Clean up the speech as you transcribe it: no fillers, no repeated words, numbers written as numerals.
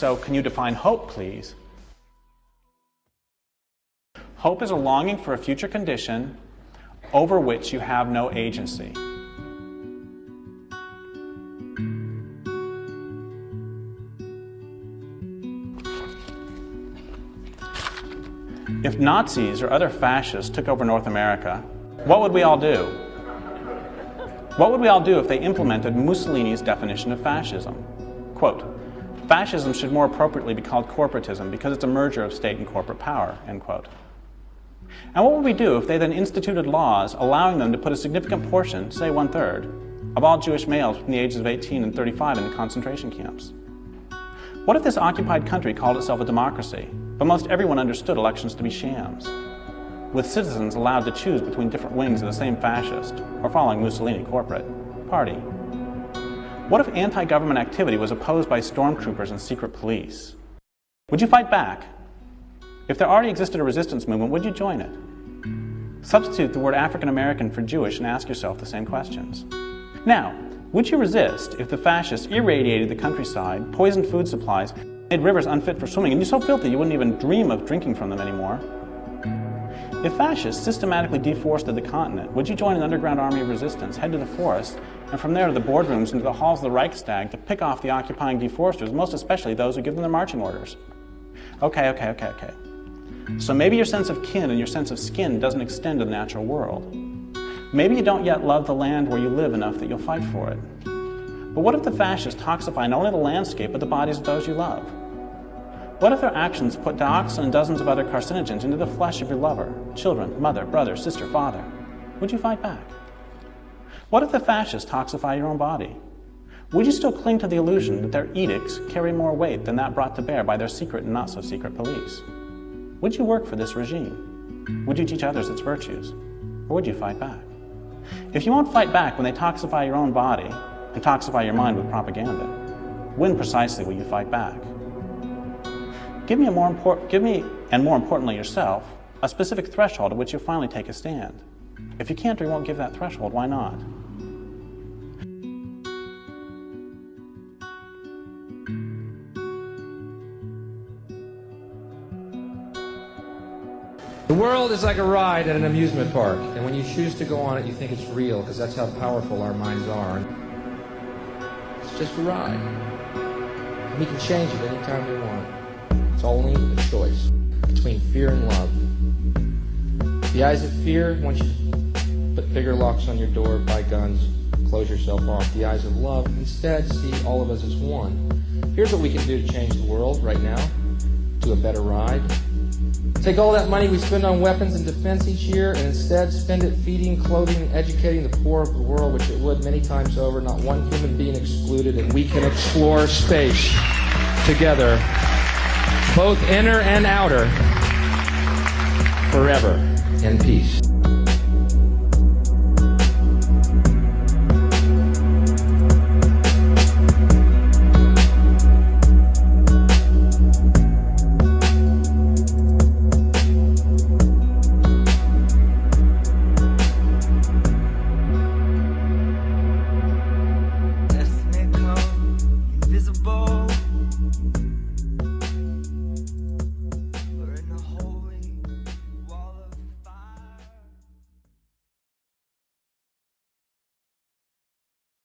so can you define hope, please? Hope is a longing for a future condition over which you have no agency. If Nazis or other fascists took over North America, what would we all do? What would we all do if they implemented Mussolini's definition of fascism? Quote, "Fascism should more appropriately be called corporatism because it's a merger of state and corporate power," end quote. And what would we do if they then instituted laws allowing them to put a significant portion, say 1/3, of all Jewish males between the ages of 18 and 35 into concentration camps? What if this occupied country called itself a democracy, but most everyone understood elections to be shams, with citizens allowed to choose between different wings of the same fascist or following Mussolini corporate party? What if anti-government activity was opposed by stormtroopers and secret police? Would you fight back? If there already existed a resistance movement, would you join it? Substitute the word African American for Jewish and ask yourself the same questions. Now, would you resist if the fascists irradiated the countryside, poisoned food supplies, made rivers unfit for swimming, and you're so filthy you wouldn't even dream of drinking from them anymore? If fascists systematically deforested the continent, would you join an underground army of resistance, head to the forest, and from there to the boardrooms and to the halls of the Reichstag to pick off the occupying deforesters, most especially those who give them their marching orders? Okay. So maybe your sense of kin and your sense of skin doesn't extend to the natural world. Maybe you don't yet love the land where you live enough that you'll fight for it. But what if the fascists toxify not only the landscape, but the bodies of those you love? What if their actions put dioxin and dozens of other carcinogens into the flesh of your lover, children, mother, brother, sister, father? Would you fight back? What if the fascists toxify your own body? Would you still cling to the illusion that their edicts carry more weight than that brought to bear by their secret and not-so-secret police? Would you work for this regime? Would you teach others its virtues? Or would you fight back? If you won't fight back when they toxify your own body and toxify your mind with propaganda, when precisely will you fight back? Give me, and more importantly yourself, a specific threshold at which you'll finally take a stand. If you can't or you won't give that threshold, why not? The world is like a ride at an amusement park, and when you choose to go on it, you think it's real, because that's how powerful our minds are. It's just a ride. And we can change it anytime we want. It's only a choice between fear and love. The eyes of fear want you to put bigger locks on your door, buy guns, close yourself off. The eyes of love instead see all of us as one. Here's what we can do to change the world right now. Do a better ride. Take all that money we spend on weapons and defense each year and instead spend it feeding, clothing, and educating the poor of the world, which it would many times over, not one human being excluded, and we can explore space together, both inner and outer, forever in peace.